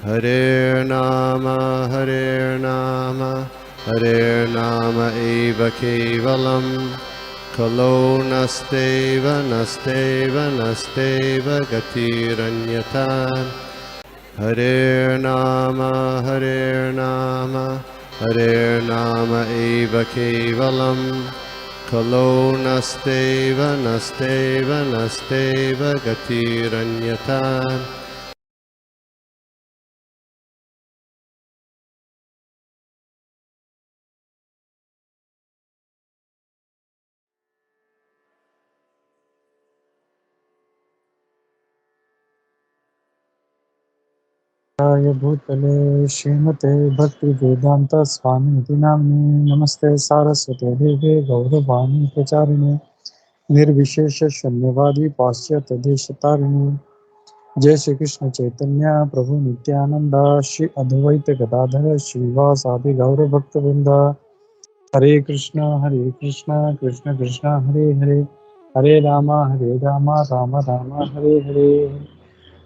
Hare Nama, Hare Nama eva kevalam, Kalo nasteva, nasteva, nasteva gatiranyata. Hare Nama, Hare Nama, Hare Nama eva kevalam, Kalo nasteva, nasteva, nasteva gatiranyata. भूतले श्रीमते भक्ति वेदांत स्वामी नाम्ने नमस्ते सारस्वते देवे गौरवाणी प्रचारिणे निर्विशेष शून्यवादी पाश्चात्य देशतारिणे जय श्री कृष्ण चैतन्य प्रभु नित्यानंद श्री अद्वैत गदाधर श्रीवासादि गौर भक्त वृंद हरे कृष्ण कृष्ण कृष्ण हरे हरे हरे राम राम राम हरे हरे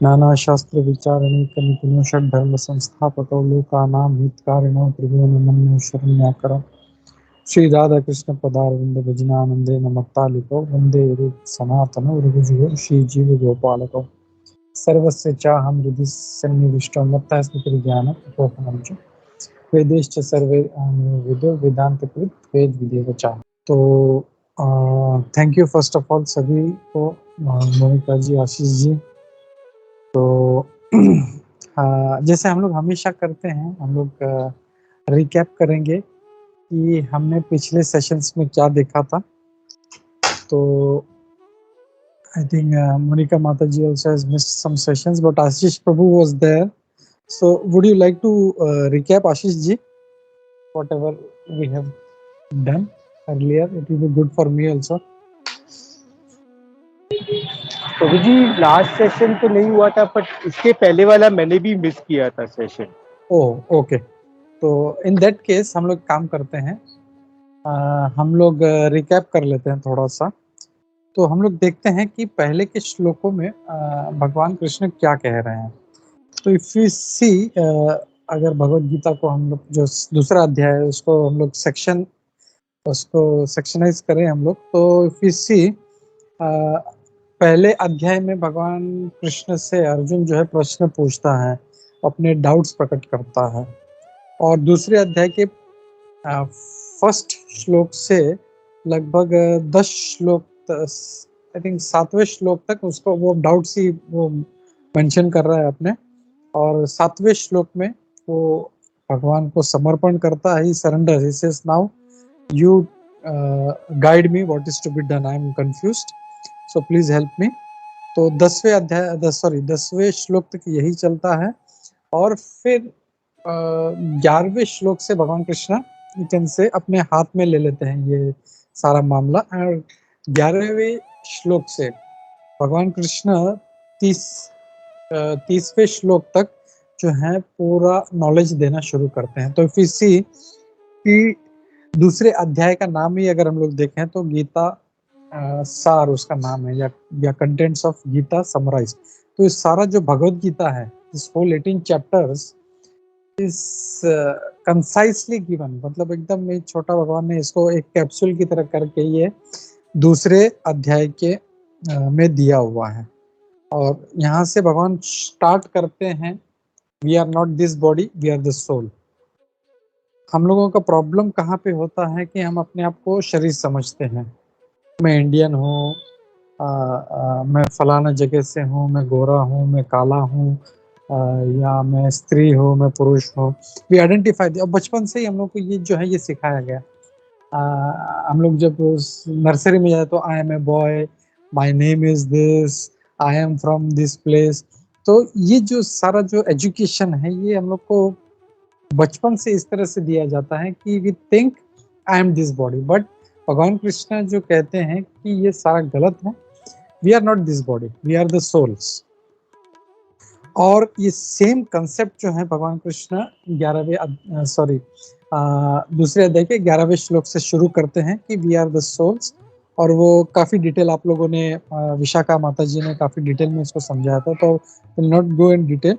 नाना शास्त्र विचारणे निपुण षड्धर्म संस्थापकौ लोकानां हितकारिणौ त्रिभुवनमन्यौ शरण्याकरौ श्री राधा कृष्ण पदारविंद भजनानंदे नमत्तालिकौ वंदे रूप सनातनौ रघुजुगौ श्री जीव गोपालकौ सर्वस्य चाहं हृदि सन्निविष्टौ मत्तः स्मृतिर्ज्ञानं अपोहनं च वेदैश्च सर्वे विदो वेदांतकृत वेद विदेव चाह। तो thank you first of all सभी को, मोनिका जी, आशीष जी। तो जैसे हम लोग हमेशा करते हैं, हम लोग रिकैप करेंगे कि हमने पिछले सेशंस में क्या देखा था। तो आई थिंक मोनिका माता जी also has missed some sessions, but Ashish Prabhu was there. So would you like to recap, Ashish ji, whatever we have done earlier? It will be good for me also. तो जी last session तो नहीं हुआ था, पर इसके पहले वाला मैंने भी मिस किया था सेशन। ओह ओके, तो इन दैट केस हम लोग काम करते हैं, हम लोग रिकैप कर लेते हैं थोड़ा सा। तो हम लोग देखते हैं कि पहले के श्लोकों में भगवान कृष्ण क्या कह रहे हैं। तो इफ यू सी, अगर भगवत गीता को हम लोग जो दूसरा अध्याय है उसको हम लोग सेक्शनाइज करें हम लोग, तो इफ यू सी, पहले अध्याय में भगवान कृष्ण से अर्जुन जो है प्रश्न पूछता है, अपने डाउट्स प्रकट करता है, और दूसरे अध्याय के फर्स्ट श्लोक से लगभग 10 श्लोक, आई थिंक 7वें श्लोक तक उसको वो डाउट्स ही वो मेंशन कर रहा है अपने, और 7वें श्लोक में वो भगवान को समर्पण करता है, he surrender, he says now you guide me, what is to be done, I am confused, so please help me. तो 10वें श्लोक तक यही चलता है, और फिर 11वें श्लोक से भगवान कृष्ण से अपने हाथ में ले लेते हैं ये सारा मामला, और 11वें श्लोक से भगवान कृष्ण 30वें श्लोक तक जो है पूरा नॉलेज देना शुरू करते हैं। तो इफ यू सी कि दूसरे अध्याय का नाम ही अगर हम लोग देखें तो गीता सार उसका नाम है, या कंटेंट्स ऑफ गीता समराइज। तो इस सारा जो भगवत गीता है, इस होल 18 चैप्टर्स इज कंसाइसली गिवन, मतलब एकदम एक छोटा, भगवान ने इसको एक कैप्सूल की तरह करके ये दूसरे अध्याय के में दिया हुआ है। और यहाँ से भगवान स्टार्ट करते हैं, we are not this body, we are the soul. हम लोगों का प्रॉब्लम कहाँ पे होता है कि हम अपने आप को शरीर समझते हैं, मैं इंडियन हूँ, मैं फलाना जगह से हूँ, मैं गोरा हूँ, मैं काला हूँ, या मैं स्त्री हूँ, मैं पुरुष हूँ। वी आइडेंटिफाई, और बचपन से ही हम लोग को ये जो है ये सिखाया गया। हम लोग जब नर्सरी में जाए तो I am a boy, my name is this, I am from this place. तो ये जो सारा जो एजुकेशन है ये हम लोग को बचपन से इस तरह से दिया जाता है कि we think I am this body, but भगवान कृष्ण जो कहते हैं कि ये सारा गलत है, we are not this body, we are the souls. और ये सेम कंसेप्ट जो है भगवान कृष्ण दूसरे अध्याय के 11वें श्लोक से शुरू करते हैं कि वी आर द सोल्स, और वो काफी डिटेल आप लोगों ने, विशाखा माता जी ने काफी डिटेल में इसको समझाया था, तो will not go in detail.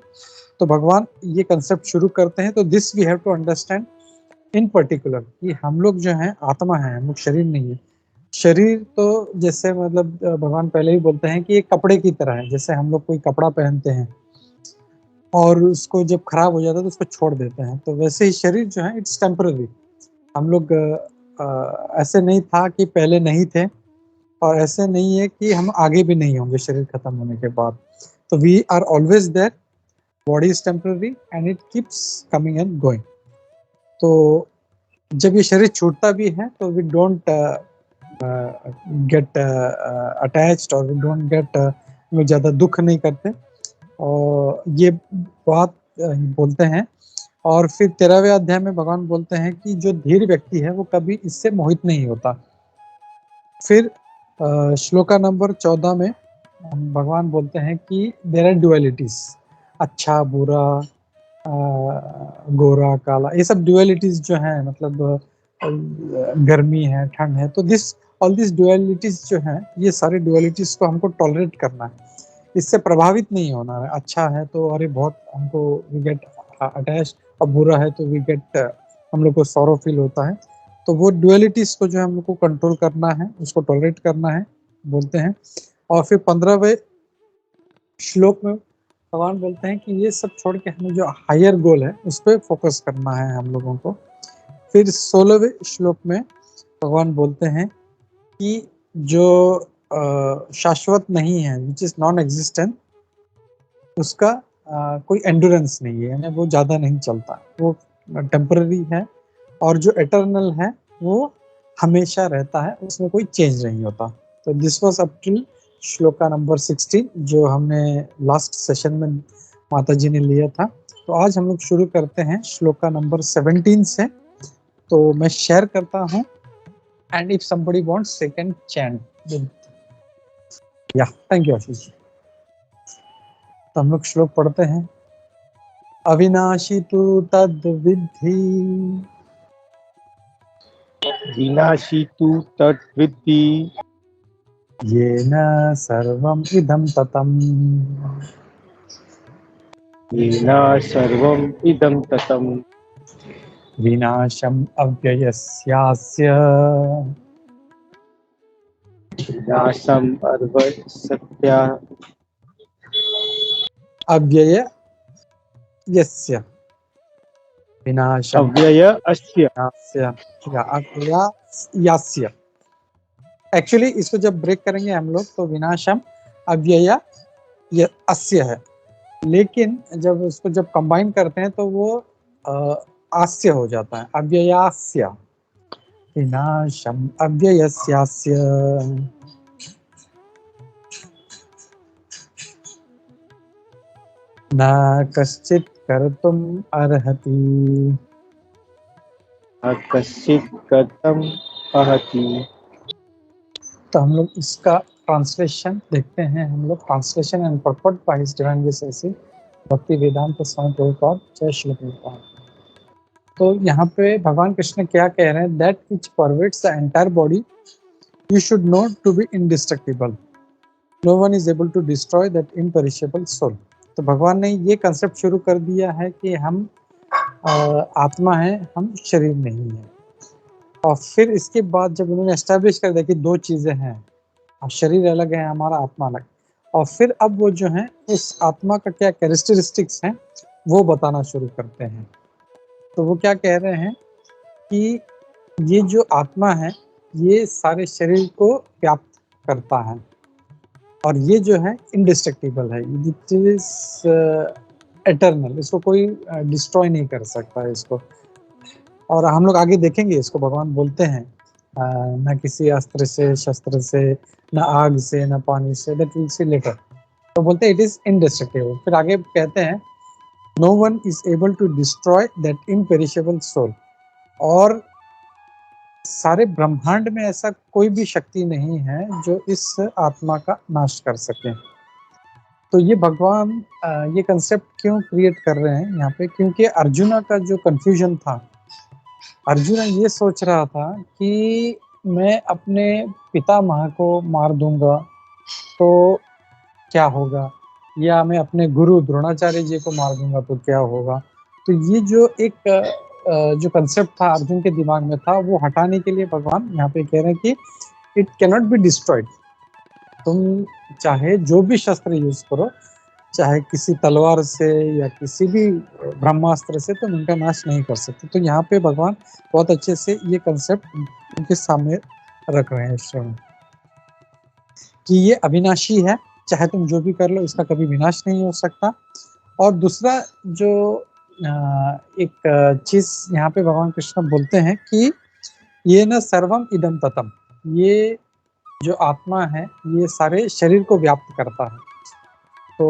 तो भगवान ये कंसेप्ट शुरू करते हैं। तो this we have to understand in particular कि हम लोग जो हैं आत्मा है, हम लोग शरीर नहीं है। शरीर तो जैसे मतलब भगवान पहले ही बोलते हैं कि एक कपड़े की तरह है। जैसे हम लोग कोई कपड़ा पहनते हैं और उसको जब खराब हो जाता है तो उसको छोड़ देते हैं, तो वैसे ही शरीर जो है इट्स टेम्पररी। हम लोग ऐसे नहीं था कि पहले नहीं थे, और ऐसे नहीं है कि हम आगे भी नहीं होंगे शरीर खत्म होने के बाद। तो we are always there, body is temporary and it keeps coming and going. तो जब ये शरीर छूटता भी है तो वी डोंट गेट अटैच्ड, और वी डोंट गेट लोग ज़्यादा दुख नहीं करते, और ये बात बोलते हैं। और फिर 13वें अध्याय में भगवान बोलते हैं कि जो धीर व्यक्ति है वो कभी इससे मोहित नहीं होता। फिर श्लोका नंबर 14 में भगवान बोलते हैं कि देयर आर ड्युअलिटीज, अच्छा बुरा, गोरा काला, ये सब ड्युअलिटीज जो है, मतलब गर्मी है ठंड है, तो दिस ऑल दिस ड्युअलिटीज जो है, ये सारी ड्युअलिटीज को हमको टॉलरेट करना है, इससे प्रभावित नहीं होना है। अच्छा है तो अरे बहुत हमको वी गेट अटैच, और बुरा है तो वी गेट हम लोग को सॉरो फील होता है। तो वो ड्युअलिटीज को जो हम लोग को कंट्रोल करना है, उसको टॉलरेट करना है बोलते हैं। और फिर 15वें श्लोक में भगवान बोलते हैं कि ये सब छोड़ के हमें जो हायर गोल है उस पर फोकस करना है हम लोगों को। फिर 16वें श्लोक में भगवान बोलते हैं कि जो शाश्वत नहीं है, विच इज नॉन एग्जिस्टेंट, उसका कोई एंडुरेंस नहीं है, यानी वो ज़्यादा नहीं चलता, वो टेम्पररी है। और जो एटर्नल है वो हमेशा रहता है, उसमें कोई चेंज नहीं होता। तो this was up till shloka number 16, जो हमने लास्ट सेशन में माता जी ने लिया था। तो आज हम लोग शुरू करते हैं श्लोका नंबर 17 से। तो मैं शेयर करता हूँ, and if somebody wants they can chant. या थैंक यू आशीष जी। तो हम लोग श्लोक पढ़ते हैं। अविनाशी तु तद विद्धि, विनाशी तु तद्विद्धि, येन सर्वम् इदं ततम्। येन सर्वम् इदं ततम्। विनाशम् अव्ययस्यास्य विनाशम् अर्वसत्या, अव्यय यस्य, विनाशम् अव्यय अस्य। अव्ययस्य या अव्ययस्य। एक्चुअली इसको जब ब्रेक करेंगे हम लोग तो विनाशम अव्यय अस्य है, लेकिन जब उसको जब कंबाइन करते हैं तो वो आस्य हो जाता है, अव्ययास्य। विनाशम अव्ययस्यास्य, न कश्चित् कर्तुम् अर्हति। कश्चित् कर्तुम् अर्हति। तो हम लोग इसका ट्रांसलेशन देखते हैं। हम लोग translation and purport by his divine grace ऐसी भक्ति वेदांत स्वामी प्रभुपाद, जय श्री प्रभुपाद। तो यहाँ पे भगवान कृष्ण क्या कह रहे हैं, that which pervades the entire body you should know to be indestructible, no one is able to destroy that imperishable soul. तो भगवान ने ये कंसेप्ट शुरू कर दिया है कि हम आत्मा है, हम शरीर नहीं है। और फिर इसके बाद जब उन्होंने एस्टेब्लिश कर दिया कि दो चीजें हैं, शरीर अलग है, हमारा आत्मा अलग, और फिर अब वो जो है उस आत्मा का क्या कैरेक्टरिस्टिक्स हैं वो बताना शुरू करते हैं। तो वो क्या कह रहे हैं कि ये जो आत्मा है ये सारे शरीर को व्याप्त करता है, और ये जो है इंडिस्ट्रक्टिबल है, इट इज एटर्नल, इसको कोई डिस्ट्रॉय नहीं कर सकता है इसको। और हम लोग आगे देखेंगे इसको, भगवान बोलते हैं न किसी अस्त्र से, शस्त्र से, न आग से, न पानी से, दैट विल सी लेटर। तो बोलते हैं इट इज इनडिस्ट्रक्टिबल। फिर आगे कहते हैं no one is able to destroy that imperishable soul, और सारे ब्रह्मांड में ऐसा कोई भी शक्ति नहीं है जो इस आत्मा का नाश कर सके। तो ये भगवान ये कंसेप्ट क्यों क्रिएट कर रहे हैं यहाँ पे, क्योंकि अर्जुना का जो कंफ्यूजन था, अर्जुन ये सोच रहा था कि मैं अपने पितामह को मार दूंगा तो क्या होगा, या मैं अपने गुरु द्रोणाचार्य जी को मार दूंगा तो क्या होगा। तो ये जो एक जो कंसेप्ट था अर्जुन के दिमाग में था, वो हटाने के लिए भगवान यहाँ पे कह रहे हैं कि इट कैनॉट बी डिस्ट्रॉयड। तुम चाहे जो भी शस्त्र यूज करो, चाहे किसी तलवार से या किसी भी ब्रह्मास्त्र से, तुम उनका नाश नहीं कर सकते। तो यहाँ पे भगवान बहुत अच्छे से ये कंसेप्ट उनके सामने रख रहे हैं श्रवण, कि ये अविनाशी है, चाहे तुम जो भी कर लो इसका कभी विनाश नहीं हो सकता। और दूसरा जो एक चीज यहाँ पे भगवान कृष्ण बोलते हैं कि ये न सर्वम इदम ततम, ये जो आत्मा है ये सारे शरीर को व्याप्त करता है। तो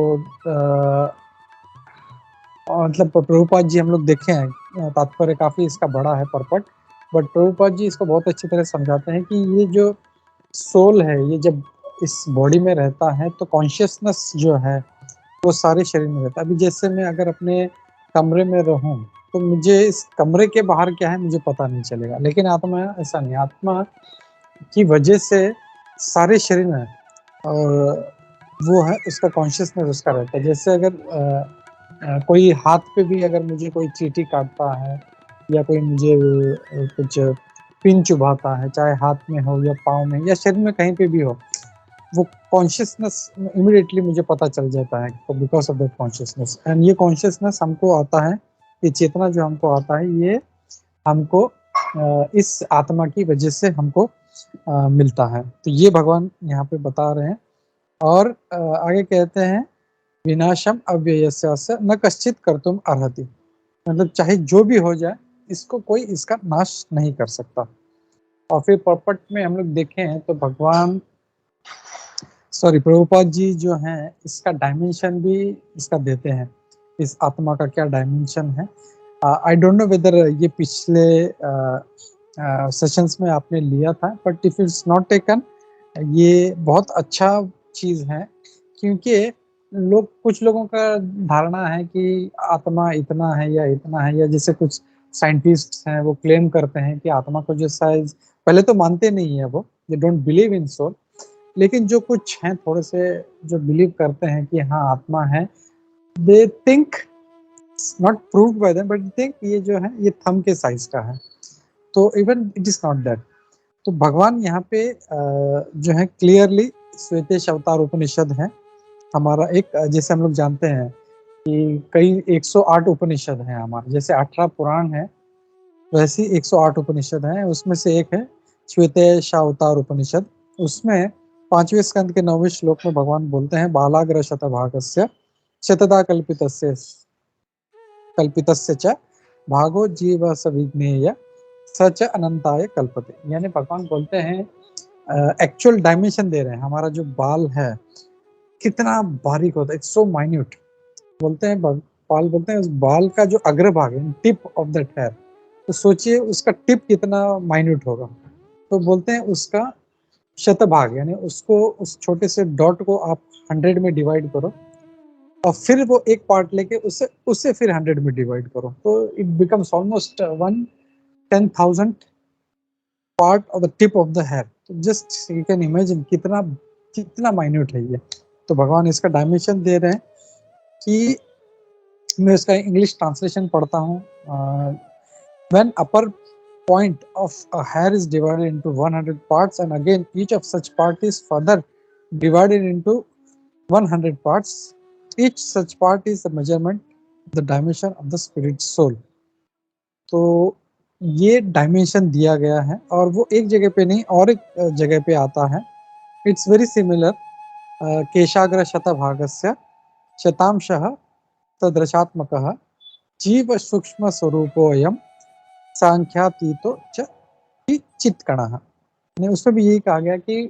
मतलब प्रभुपाद जी हम लोग देखे हैं, तात्पर्य काफी इसका बड़ा है परपट, बट प्रभुपाद जी इसको बहुत अच्छी तरह समझाते हैं कि ये जो सोल है ये जब इस बॉडी में रहता है तो कॉन्शियसनेस जो है वो सारे शरीर में रहता है। अभी जैसे मैं अगर अपने कमरे में रहूं तो मुझे इस कमरे के बाहर क्या है मुझे पता नहीं चलेगा, लेकिन आत्मा ऐसा नहीं, आत्मा की वजह से सारे शरीर में और वो है उसका कॉन्शियसनेस उसका रहता है। जैसे अगर कोई हाथ पे भी अगर मुझे कोई चींटी काटता है या कोई मुझे कुछ पिन चुभाता है, चाहे हाथ में हो या पाँव में या शरीर में कहीं पे भी हो, वो कॉन्शियसनेस इमीडिएटली मुझे पता चल जाता है because of that consciousness. And ये कॉन्शियसनेस हमको आता है, ये चेतना जो हमको आता है ये हमको इस आत्मा की वजह से हमको मिलता है। तो ये भगवान यहाँ पे बता रहे हैं। और आगे कहते हैं विनाशम अव्ययस्य न कश्चित कर्तुम अर्हति, मतलब चाहे जो भी हो जाए इसको कोई इसका नाश नहीं कर सकता। और फिर परपट में हम लोग देखें तो भगवान प्रभुपाद जी जो हैं इसका डायमेंशन भी इसका देते हैं, इस आत्मा का क्या डायमेंशन है। आई डोंट नो वेदर ये पिछले सेशंस में आपने लिया था, but if it's not taken, ये बहुत अच्छा चीज है, क्योंकि कुछ लोगों का धारणा है कि आत्मा इतना है या इतना है, या जैसे कुछ साइंटिस्ट हैं वो क्लेम करते हैं कि आत्मा को जो साइज, पहले तो मानते नहीं है वो, they don't believe in soul, लेकिन जो कुछ हैं थोड़े से जो बिलीव करते हैं कि हाँ आत्मा है, they think not proved bye them, but think ये जो है ये थंब के साइज का है। तो even it is not that. तो भगवान यहाँ पे जो है क्लियरली, श्वेतेश अवतार उपनिषद है हमारा एक, जैसे हम लोग जानते हैं कि कई 108 उपनिषद हैं हमारे, जैसे 18 पुराण है वैसे 108 उपनिषद हैं, उसमें से एक है श्वेतेशावतार उपनिषद। उसमें 5वें स्कंद के 9वें श्लोक में भगवान बोलते हैं बालाग्र शतभागस्य शतदा कल्पितस्य च भागो जीव सविज्ञेय सच अनंताय कल्पते। यानी भगवान बोलते हैं एक्चुअल डायमेंशन दे रहे हैं, हमारा जो बाल है कितना बारीक होता है, इट्स सो माइन्यूट। बोलते हैं बाल, बोलते हैं उस बाल का जो अग्रभाग है, टिप ऑफ दैट हेयर, तो सोचिए उसका टिप कितना माइन्यूट होगा। तो बोलते हैं उसका शतभाग, यानी उसको उस छोटे से डॉट को आप 100 में डिवाइड करो और फिर वो एक पार्ट लेके उससे फिर 100 में डिवाइड करो, तो it becomes almost 1/10,000 part of the tip of the hair. तो जस्ट यू कैन इमेजिन कितना कितना माइन्यूट है ये। तो भगवान इसका डायमेंशन दे रहे हैं कि मैं इसका इंग्लिश ट्रांसलेशन पढ़ता हूँ। When upper point of a hair is divided into 100 parts, and again each of such part is further divided into 100 parts, each such part is the measurement, the dimension of the spirit soul. तो ये dimension दिया गया है, और वो एक जगह पे नहीं और एक जगह पे आता है। इट्स वेरी सिमिलर केशाग्र शतभागस्य शतांशः तदृशात्मकः जीव सूक्ष्म स्वरूपोऽयं सांख्यातीतो च चित्कणः। उसमें भी यही कहा गया कि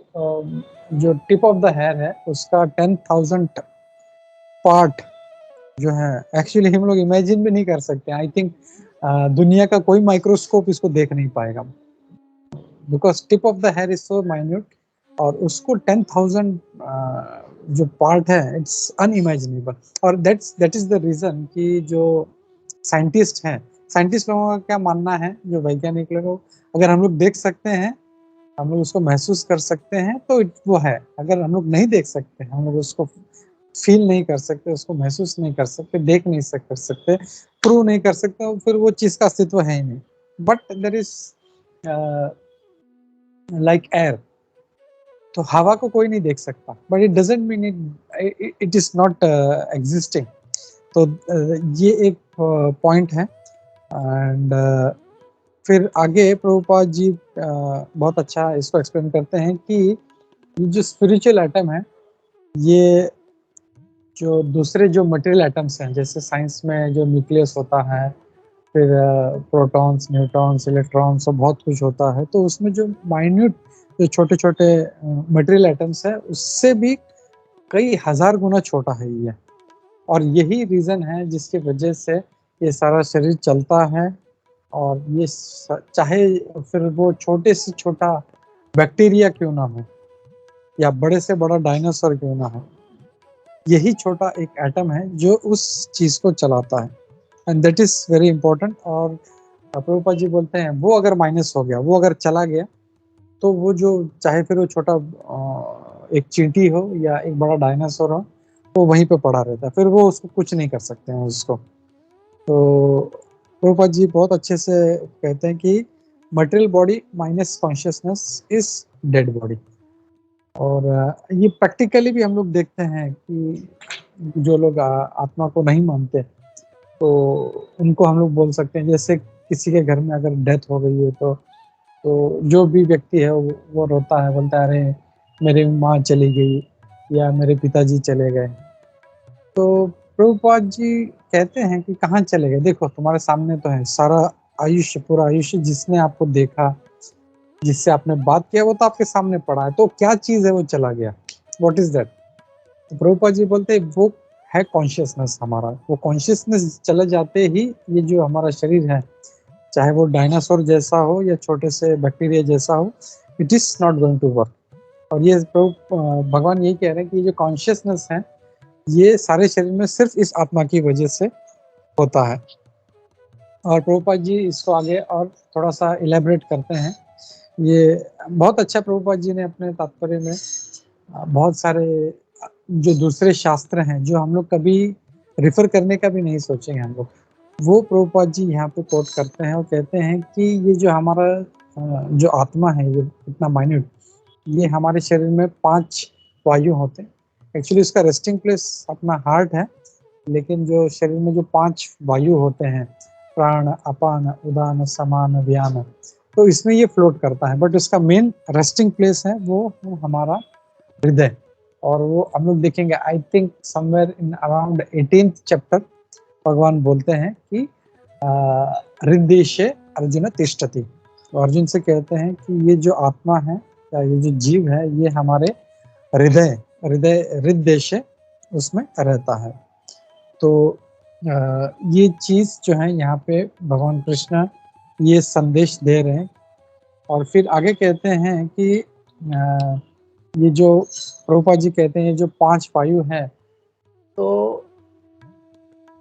जो टिप ऑफ द हेयर है उसका 10,000 पार्ट जो है, एक्चुअली हम लोग इमेजिन भी नहीं कर सकते। आई थिंक दुनिया का कोई माइक्रोस्कोप इसको देख नहीं पाएगा, because tip of the here is so minute, और उसको 10,000 जो पार्ट है, इट्स अनइमेजिनेबल। और दैट इज द रीजन कि जो साइंटिस्ट हैं, साइंटिस्ट लोगों का क्या मानना है, जो वैज्ञानिक लोग, अगर हम लोग देख सकते हैं, हम लोग उसको महसूस कर सकते हैं तो वो है। अगर हम लोग नहीं देख सकते हैं, हम लोग उसको फील नहीं कर सकते, उसको महसूस नहीं कर सकते, देख नहीं कर सकते, प्रूव नहीं कर सकते, और फिर वो चीज का अस्तित्व है ही नहीं। But there is like air, तो हवा को कोई नहीं देख सकता, but it doesn't mean it is not existing. तो ये एक पॉइंट है। एंड फिर आगे प्रभुपाद जी बहुत अच्छा इसको एक्सप्लेन करते हैं कि ये जो स्पिरिचुअल एटम है, ये जो दूसरे जो मटेरियल एटम्स हैं, जैसे साइंस में जो न्यूक्लियस होता है, फिर प्रोटॉन्स, न्यूट्रॉन्स, इलेक्ट्रॉन्स और बहुत कुछ होता है, तो उसमें जो माइन्यूट जो छोटे छोटे मटेरियल एटम्स है, उससे भी कई हजार गुना छोटा है ये। और यही रीज़न है जिसकी वजह से ये सारा शरीर चलता है। और ये चाहे फिर वो छोटे से छोटा बैक्टीरिया क्यों ना हो, या बड़े से बड़ा डायनासोर क्यों ना हो, यही छोटा एक एटम है जो उस चीज़ को चलाता है। And that is very important. और प्रभुपाद जी बोलते हैं वो अगर माइनस हो गया, वो अगर चला गया, तो वो जो चाहे फिर वो छोटा एक चींटी हो या एक बड़ा डायनासोर हो, वो वहीं पे पड़ा रहता है, फिर वो उसको कुछ नहीं कर सकते हैं उसको। तो प्रभुपाद जी बहुत अच्छे से कहते हैं कि material body minus consciousness is dead body. और ये प्रैक्टिकली भी हम लोग देखते हैं कि जो लोग आत्मा को नहीं मानते, तो उनको हम लोग बोल सकते हैं, जैसे किसी के घर में अगर डेथ हो गई है, तो जो भी व्यक्ति है वो रोता है, बोलता है अरे मेरी माँ चली गई या मेरे पिताजी चले गए। तो प्रभुपाद जी कहते हैं कि कहाँ चले गए, देखो तुम्हारे सामने तो है सारा आयुष्य, पूरा आयुष्य जिसने आपको देखा, जिससे आपने बात किया, वो तो आपके सामने पड़ा है, तो क्या चीज है वो चला गया, व्हाट इज दैट? तो प्रभुपाद जी बोलते हैं वो है कॉन्शियसनेस हमारा। वो कॉन्शियसनेस चले जाते ही ये जो हमारा शरीर है, चाहे वो डायनासोर जैसा हो या छोटे से बैक्टीरिया जैसा हो, it is not going to work. और ये भगवान यही कह रहे हैं कि ये जो कॉन्शियसनेस है, ये सारे शरीर में सिर्फ इस आत्मा की वजह से होता है। और प्रभुपाद जी इसको आगे और थोड़ा सा इलेबरेट करते हैं। ये बहुत अच्छा प्रभुपाद जी ने अपने तात्पर्य में बहुत सारे जो दूसरे शास्त्र हैं जो हम लोग कभी रिफर करने का भी नहीं सोचेंगे हम लोग, वो प्रभुपाद जी यहाँ पे कोट करते हैं और कहते हैं कि ये जो हमारा जो आत्मा है, ये इतना माइन्यूट, ये हमारे शरीर में 5 वायु होते हैं। एक्चुअली इसका रेस्टिंग प्लेस अपना हार्ट है, लेकिन जो शरीर में जो 5 वायु होते हैं, प्राण, अपान, उदान, समान, व्यान, तो इसमें ये फ्लोट करता है, बट उसका मेन रेस्टिंग प्लेस है वो हमारा हृदय। और वो हम लोग देखेंगे, I think somewhere in around 18th chapter भगवान बोलते हैं कि हृदयेशे अर्जुन तिष्ठति। तो अर्जुन से कहते हैं कि ये जो आत्मा है या ये जो जीव है, ये हमारे हृदय हृदयेशे उसमें रहता है। तो ये चीज जो है यहाँ पे भगवान कृष्ण ये संदेश दे रहे हैं। और फिर आगे कहते हैं कि ये जो प्रभुपाद जी कहते हैं, ये जो 5 वायु है, तो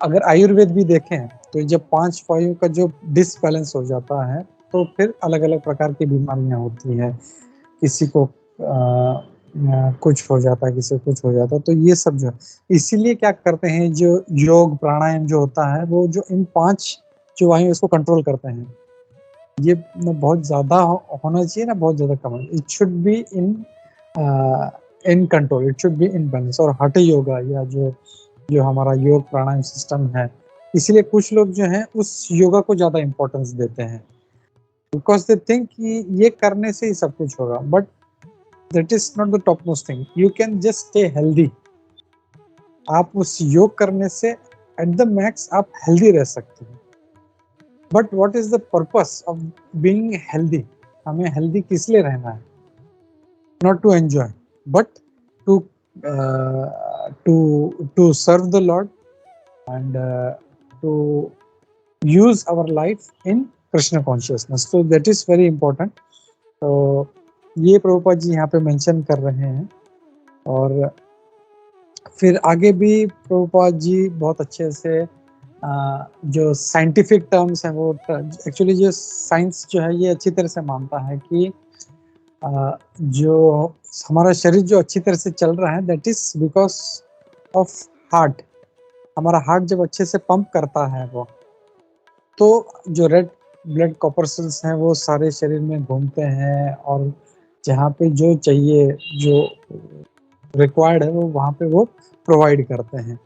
अगर आयुर्वेद भी देखें तो जब 5 वायु का जो डिसबैलेंस हो जाता है, तो फिर अलग अलग प्रकार की बीमारियां होती हैं। किसी को कुछ हो जाता है, किसी को कुछ हो जाता है। तो ये सब जो इसीलिए क्या करते हैं, जो योग प्राणायाम जो होता है, वो जो इन 5 जो वायु इसको कंट्रोल करते हैं, ये न बहुत ज्यादा होना चाहिए ना बहुत ज्यादा कम। It should be in control, it should be in balance. और हठ योगा या जो हमारा योग प्राणायाम सिस्टम है, इसीलिए कुछ लोग जो हैं उस योगा को ज्यादा इंपॉर्टेंस देते हैं, बिकॉज दे थिंक कि ये करने से ही सब कुछ होगा। But that is not the top most thing. You can just stay healthy. आप उस योग करने से एट द मैक्स आप हेल्दी रह सकते हैं। But what is the purpose of being healthy? हमें हेल्दी किस लिए रहना है? Not to enjoy, but to to serve the Lord and to use our life in Krishna consciousness. So that is very important. तो ये प्रभुपाद जी यहाँ पे mention कर रहे हैं। और फिर आगे भी प्रभुपाद जी बहुत अच्छे से जो साइंटिफिक टर्म्स हैं, वो एक्चुअली जो साइंस जो है ये अच्छी तरह से मानता है कि जो हमारा शरीर जो अच्छी तरह से चल रहा है, that is because of heart, हमारा हार्ट जब अच्छे से पंप करता है वो, तो जो रेड ब्लड कॉर्पस्कल्स हैं वो सारे शरीर में घूमते हैं और जहाँ पे जो चाहिए, जो रिक्वायर्ड है, वो वहाँ पे वो प्रोवाइड करते हैं।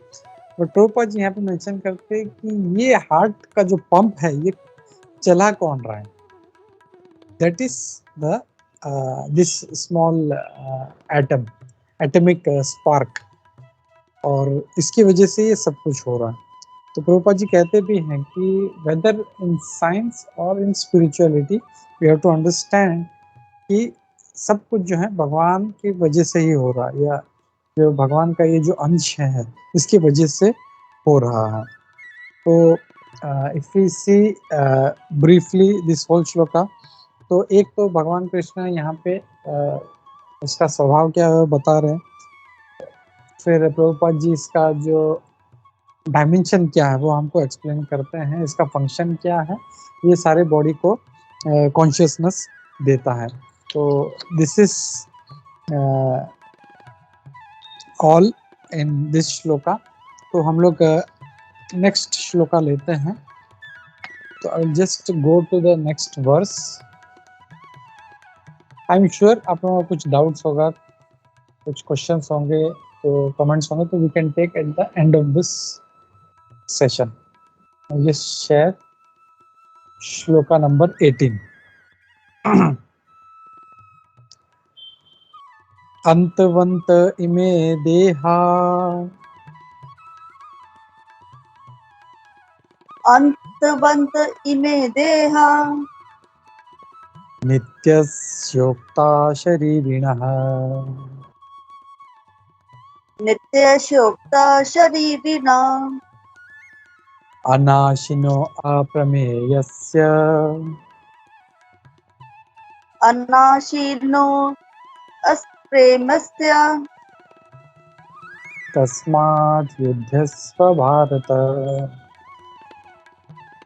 और प्रभुपाद जी यहाँ पे मेंशन करते हैं कि ये हार्ट का जो पंप है ये चला कौन रहा है, that is the this small atom, atomic spark, और इसकी वजह से ये सब कुछ हो रहा है। तो प्रभुपाद जी कहते भी हैं कि वेदर इन साइंस और in spirituality we have to understand कि सब कुछ जो है भगवान की वजह से ही हो रहा है, या जो भगवान का ये जो अंश है इसकी वजह से हो रहा है। तो if we see briefly this whole shloka, तो एक तो भगवान कृष्ण यहाँ पे इसका स्वभाव क्या है बता रहे हैं, फिर प्रभुपाद जी इसका जो डायमेंशन क्या है वो हमको एक्सप्लेन करते हैं, इसका फंक्शन क्या है, ये सारे बॉडी को कॉन्शियसनेस देता है। तो this is all in this shloka. तो हम लोग नेक्स्ट श्लोका लेते हैं। तो I just go to the next verse. I am sure आप लोगों को कुछ डाउट्स होगा, कुछ क्वेश्चंस होंगे, तो कमेंट्स होंगे, तो we can take at the end of this session. Just share shloka number 18। अंतवंत इमे देहा अंतवंत इमे देहा नित्यस्योक्ता शरीरिणः नित्यशोक्ता शरीरिणाम् अनाशिनो अप्रमेयस्य अनाशीर्णो अस्प्रेमस्य तस्मात् युध्यस्व भारत।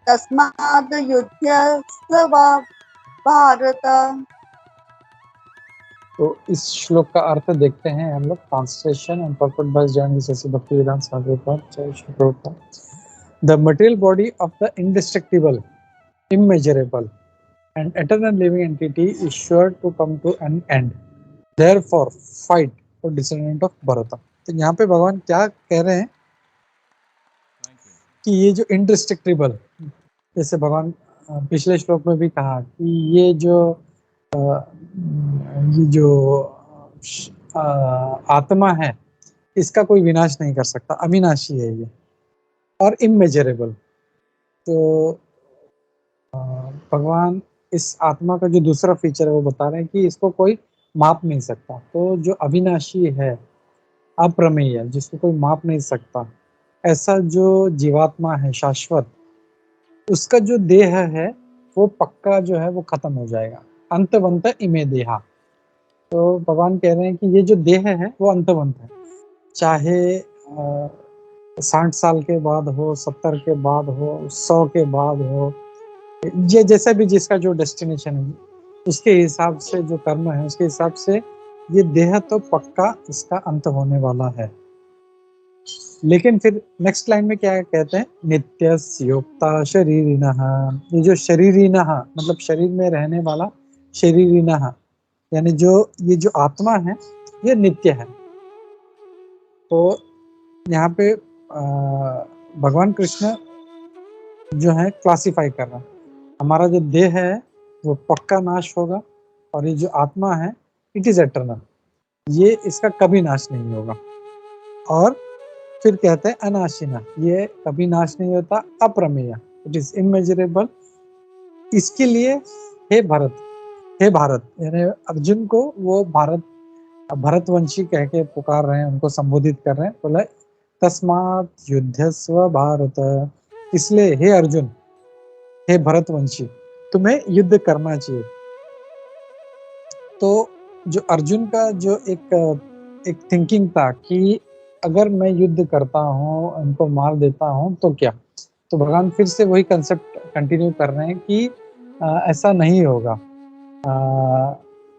तस्माद् युध्यस्व भारत। तो इस श्लोक का अर्थ देखते हैं हम लोग। ट्रांसलेशन एंड पर्पट बाय ज्ञानी शशि भक्तिवेदांत स्वामी प्रभुपाद, जय Shri Prabhupada. The material body of the indestructible, immeasurable, and eternal living entity is sure to come to an end. Therefore, fight for descendant of Bharata. तो यहाँ पे भगवान क्या कह रहे हैं कि ये जो इंडिस्ट्रक्टिबल, जैसे भगवान पिछले श्लोक में भी कहा कि ये जो आत्मा है इसका कोई विनाश नहीं कर सकता, अविनाशी है ये, और इमेजरेबल। तो भगवान इस आत्मा का जो दूसरा फीचर है वो बता रहे हैं कि इसको कोई माप नहीं सकता। तो जो अविनाशी है, अप्रमेय, जिसको कोई माप नहीं सकता, ऐसा जो जीवात्मा है शाश्वत, उसका जो देह है वो पक्का जो है वो खत्म हो जाएगा। अंतवंत इमे देहा। तो भगवान कह रहे हैं कि ये जो देह है वो अंतवंत है, चाहे 60 साल के बाद हो, 70 के बाद हो, 100 के बाद हो, ये जैसा भी जिसका जो डेस्टिनेशन है उसके हिसाब से, जो कर्म है उसके हिसाब से ये देह तो पक्का इसका अंत होने वाला है। लेकिन फिर नेक्स्ट लाइन में क्या कहते हैं, नित्यस्योक्ता शरीरिणः। ये जो शरीरिणः मतलब शरीर में रहने वाला, शरीरिणः यानी ये जो आत्मा है ये नित्य है। तो यहाँ पे भगवान कृष्ण जो है क्लासिफाई कर रहा है, हमारा जो देह है वो पक्का नाश होगा, और ये जो आत्मा है इट इज एटर्नल, ये इसका कभी नाश नहीं होगा। और फिर कहते हैं अनाशिना, ये कभी नाश नहीं होता, अप्रमेय, इट इज इमेजरेबल। इसके लिए हे भारत यानी अर्जुन को वो भरतवंशी कह के पुकार रहे हैं, उनको संबोधित कर रहे हैं। बोला तस्मात् युध्यस्व भारत, इसलिए हे अर्जुन, हे भरतवंशी, तुम्हें युद्ध करना चाहिए। तो जो अर्जुन का जो एक थिंकिंग था कि अगर मैं युद्ध करता हूँ, उनको मार देता हूँ तो क्या, तो भगवान फिर से वही कंसेप्ट कंटिन्यू कर रहे हैं कि ऐसा नहीं होगा।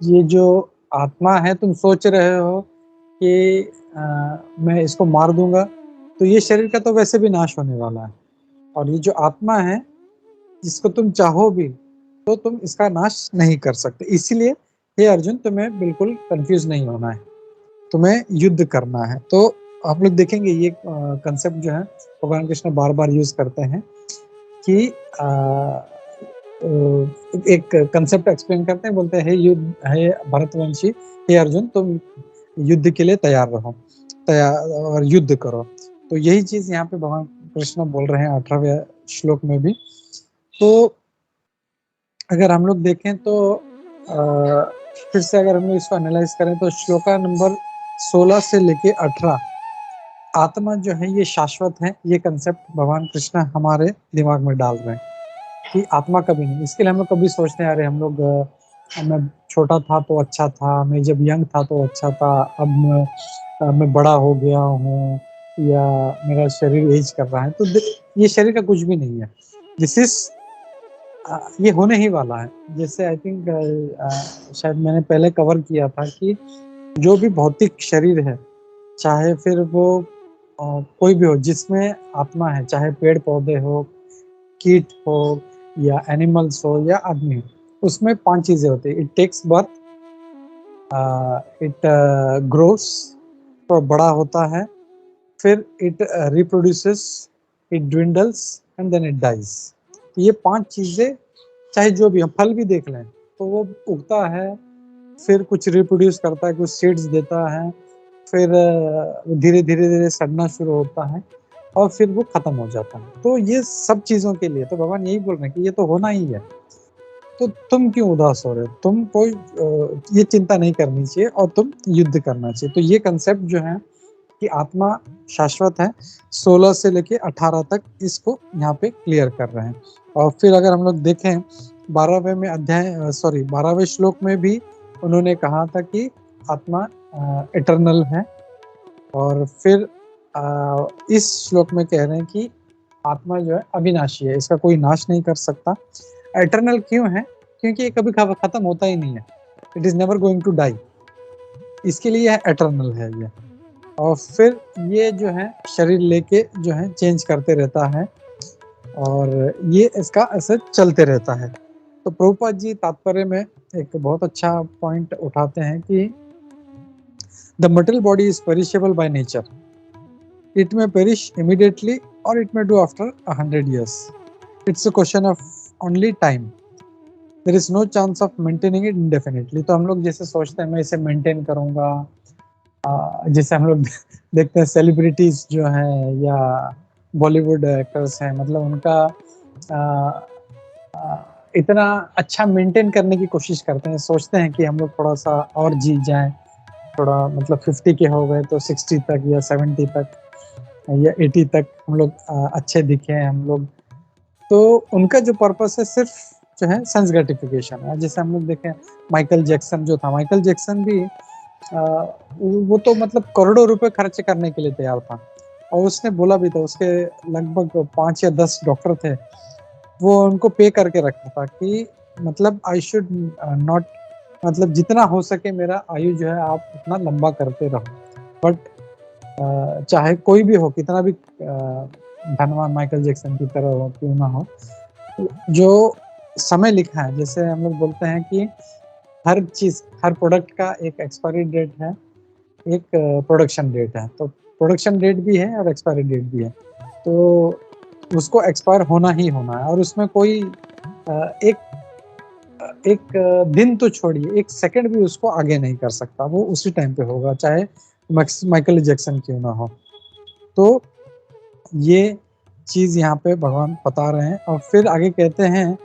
ये जो आत्मा है, तुम सोच रहे हो कि मैं इसको मार दूंगा तो ये शरीर का तो वैसे भी नाश होने वाला है, और ये जो आत्मा है जिसको तुम चाहो भी तो तुम इसका नाश नहीं कर सकते। इसीलिए हे अर्जुन, तुम्हें बिल्कुल कंफ्यूज नहीं होना है, तुम्हें युद्ध करना है। तो आप लोग देखेंगे ये कंसेप्ट जो है भगवान कृष्ण बार बार यूज करते हैं कि एक कंसेप्ट एक्सप्लेन करते हैं, बोलते हैं हे युद्ध, हे भरतवंशी, हे अर्जुन, तुम युद्ध के लिए तैयार रहो, तैयार और युद्ध करो। तो यही चीज यहाँ पे भगवान कृष्ण बोल रहे हैं 18वें श्लोक में भी। तो अगर हम लोग देखें तो फिर से अगर हम लोग इसको एनालाइज करें तो श्लोका नंबर 16 से लेके 18 आत्मा जो है ये शाश्वत है, ये कंसेप्ट भगवान कृष्ण हमारे दिमाग में डाल रहे हैं कि आत्मा कभी नहीं। इसके लिए हम लोग कभी सोचते हैं अरे हम लोग मैं छोटा था तो अच्छा था, मैं जब यंग था तो अच्छा था, अब मैं बड़ा हो गया हूँ या मेरा शरीर एज कर रहा है। तो ये शरीर का कुछ भी नहीं है, दिस इज ये होने ही वाला है। जैसे आई थिंक शायद मैंने पहले कवर किया था कि जो भी भौतिक शरीर है, चाहे फिर वो कोई भी हो जिसमें आत्मा है, चाहे पेड़ पौधे हो, कीट हो या एनिमल्स हो या आदमी हो, उसमें 5 चीजें होती है। It takes birth, it grows, तो बड़ा होता है, फिर it reproduces, it dwindles and then it dies. ये 5 चीजें चाहे जो भी हो, फल भी देख लें तो वो उगता है, फिर कुछ रिप्रोड्यूस करता है, कुछ सीड्स देता है, फिर धीरे धीरे धीरे सड़ना शुरू होता है और फिर वो खत्म हो जाता है। तो ये सब चीजों के लिए तो भगवान यही बोल रहे हैं कि ये तो होना ही है, तो तुम क्यों उदास हो रहे हो, तुम कोई ये चिंता नहीं करनी चाहिए और तुम युद्ध करना चाहिए। तो ये कंसेप्ट जो है कि आत्मा शाश्वत है, 16 से लेके 18 तक इसको यहाँ पे क्लियर कर रहे हैं। और फिर अगर हम लोग देखें 12वें श्लोक में भी उन्होंने कहा था कि आत्मा इटर्नल है, और फिर इस श्लोक में कह रहे हैं कि आत्मा जो है अविनाशी है, इसका कोई नाश नहीं कर सकता। इटर्नल क्यों है? क्योंकि ये कभी खत्म होता ही नहीं है, it is never going to die, इसके लिए यह इटर्नल है ये। और फिर ये जो है शरीर लेके जो है चेंज करते रहता है और ये इसका ऐसे चलते रहता है। तो प्रभुपाद जी तात्पर्य में एक बहुत अच्छा पॉइंट उठाते हैं कि the material body is perishable by nature, it may perish immediately और it may do after 100 years, it's a question of only time, there is no chance of maintaining it indefinitely. तो हम लोग जैसे सोचते हैं मैं इसे मेंटेन करूंगा, जैसे हम लोग देखते हैं सेलिब्रिटीज जो हैं या बॉलीवुड एक्टर्स हैं, मतलब उनका इतना अच्छा मेंटेन करने की कोशिश करते हैं, सोचते हैं कि हम लोग थोड़ा सा और जी जाएं, थोड़ा मतलब 50 के हो गए तो 60 तक या 70 तक या 80 तक हम लोग अच्छे दिखे हम लोग। तो उनका जो पर्पस है सिर्फ जो है सेंस ग्रेटिफिकेशन है। जैसे हम लोग देखें माइकल जैक्सन जो था, माइकल जैक्सन भी वो तो मतलब करोड़ों रुपए खर्च करने के लिए तैयार था, और उसने बोला भी था, उसके लगभग 5 या 10 डॉक्टर थे, वो उनको पे करके रखा था कि मतलब आई शुड नॉट, मतलब जितना हो सके मेरा आयु जो है आप उतना लंबा करते रहो, बट चाहे कोई भी हो, कितना भी धनवान माइकल जैक्सन की तरह हो क्यों ना हो, जो समय लिखा है, जैसे हम लोग बोलते हैं कि हर चीज, हर प्रोडक्ट का एक एक्सपायरी डेट है, एक प्रोडक्शन डेट है। तो प्रोडक्शन डेट भी है और एक्सपायरी डेट भी है, तो उसको एक्सपायर होना ही होना है, और उसमें कोई एक दिन तो छोड़िए, एक सेकंड भी उसको आगे नहीं कर सकता, वो उसी टाइम पे होगा, चाहे माइकल जैक्सन क्यों ना हो। तो ये चीज यहाँ पे भगवान बता रहे हैं। और फिर आगे कहते हैं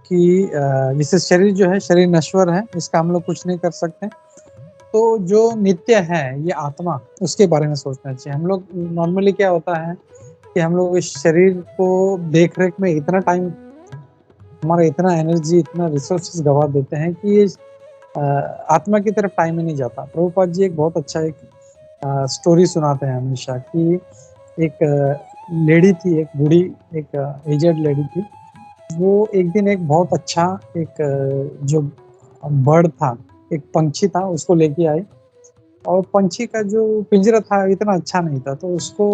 कि जैसे शरीर जो है, शरीर नश्वर है, इसका हम लोग कुछ नहीं कर सकते, तो जो नित्य है ये आत्मा, उसके बारे में सोचना चाहिए। हम लोग नॉर्मली क्या होता है कि हम लोग इस शरीर को देख रेख में इतना टाइम, हमारा इतना एनर्जी, इतना रिसोर्सेज गवा देते हैं कि आत्मा की तरफ टाइम ही नहीं जाता। प्रभुपाद जी एक बहुत अच्छा एक स्टोरी सुनाते हैं हमेशा कि एक लेडी थी, एक बूढ़ी, एक एजेड लेडी थी, वो एक दिन एक बहुत अच्छा एक जो बर्ड था, एक पंछी था, उसको लेके आई और पंछी का जो पिंजरा था इतना अच्छा नहीं था, तो उसको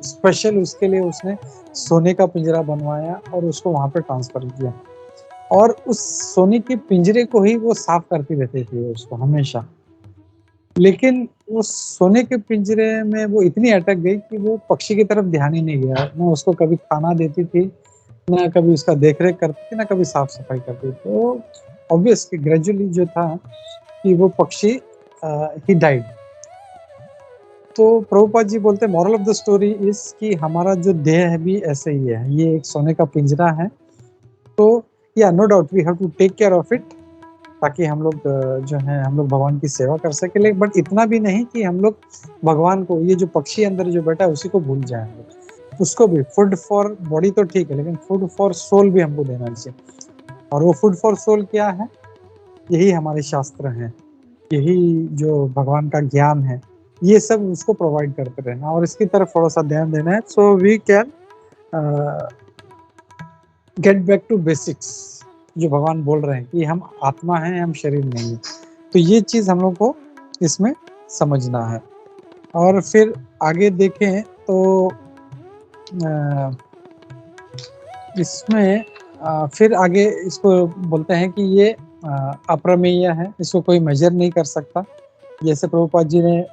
स्पेशल उसके लिए उसने सोने का पिंजरा बनवाया और उसको वहां पे ट्रांसफर किया, और उस सोने के पिंजरे को ही वो साफ करती रहती थी उसको हमेशा। लेकिन उस सोने के पिंजरे में वो इतनी अटक गई कि वो पक्षी की तरफ ध्यान ही नहीं गया, ना उसको कभी खाना देती थी, ना कभी उसका देखरेख करती थी, ना कभी साफ सफाई करती थी। तो ऑब्वियसली ग्रेजुअली जो था कि वो पक्षी ही डाइड। तो प्रभुपाद जी बोलते हैं moral of the story is कि हमारा जो देह है भी ऐसे ही है, ये एक सोने का पिंजरा है। तो या no doubt we have to take care of it, ताकि हम लोग जो है हम लोग भगवान की सेवा कर सके, लेकिन बट इतना भी नहीं कि हम लोग भगवान को, ये जो पक्षी अंदर जो बैठा है उसी को भूल जाए हम लोग। उसको भी फूड फॉर बॉडी तो ठीक है, लेकिन फूड फॉर सोल भी हमको देना चाहिए। और वो फूड फॉर सोल क्या है? यही हमारे शास्त्र हैं, यही जो भगवान का ज्ञान है, ये सब उसको प्रोवाइड करते रहना और इसकी तरफ थोड़ा सा ध्यान देना है, so we can get back to basics, जो भगवान बोल रहे हैं कि हम आत्मा हैं, हम शरीर नहीं है। तो ये चीज हम लोग को इसमें समझना है। और फिर आगे देखें तो इसमें फिर आगे इसको बोलते हैं कि ये अप्रमेय है, इसको कोई मेजर नहीं कर सकता। जैसे प्रभुपाद जी ने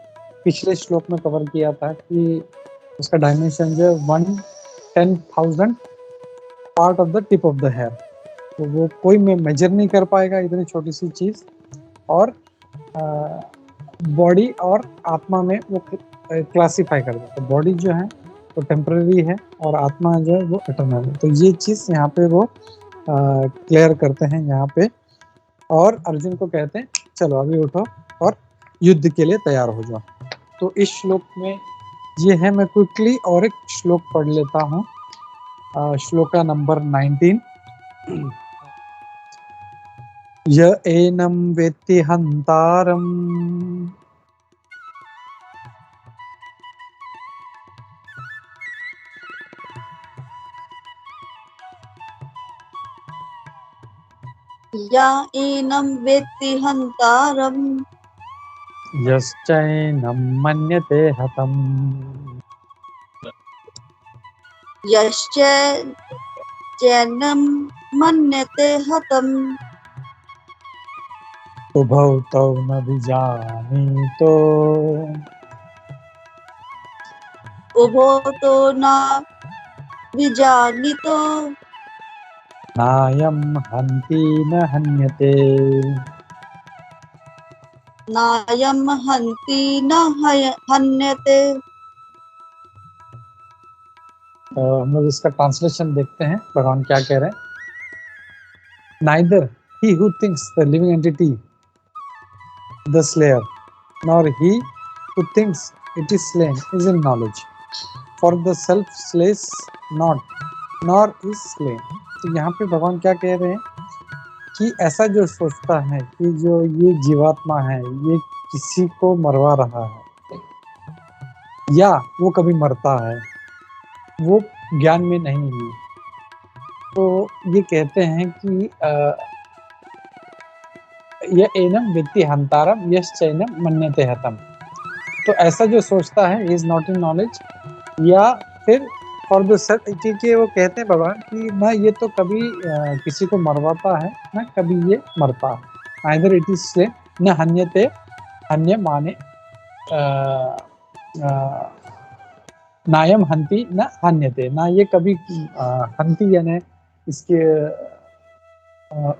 पिछले श्लोक में कवर किया था कि उसका डायमेंशन जो 1/10,000 part of the tip of the hair, तो वो कोई मेजर नहीं कर पाएगा इतनी छोटी सी चीज। और बॉडी और आत्मा में वो क्लासिफाई कर देता है, बॉडी जो है वो टेम्पररी है और आत्मा जो है वो इटर्नल है। तो ये चीज यहाँ पे वो क्लियर करते हैं यहाँ पे, और अर्जुन को कहते हैं चलो अभी उठो और युद्ध के लिए तैयार हो जाओ। तो इस श्लोक में ये है, मैं क्विकली और एक श्लोक पढ़ लेता हूँ, श्लोका नंबर 19। य एनं वेत्ति हन्तारम् या एनं वेत्ति हन्तारम् यश्चैनं मन्यते हतम् यश्च चैनं मन्यते हतम् उभौ तौ न विजानीतो उभो तो न विजानीतो नायं हन्ति न हन्यते। नायं हन्ति न हन्यते। तो हम लोग इसका ट्रांसलेशन देखते हैं, भगवान क्या कह रहे हैं। Neither he who thinks the living entity the slayer, nor he who thinks it is slain is in knowledge. For the self slays not, nor is slain. तो यहाँ पे भगवान क्या कह रहे हैं कि ऐसा जो सोचता है कि जो ये जीवात्मा है ये किसी को मरवा रहा है या वो कभी मरता है, वो ज्ञान में नहीं है। तो ये कहते हैं कि यह एनम व्यक्ति हंतारम यश चैनम मन्यते हतम। तो ऐसा जो सोचता है इज नॉट इन नॉलेज, या फिर फॉर द सेल्फ, क्योंकि वो कहते हैं भगवान कि ना ये तो कभी किसी को मरवाता है ना कभी ये मरता है। आइदर इट इज स्ले न हन्यते, हन्य माने नायम हंति न हन्यते, ना ये कभी हंति यानी इसके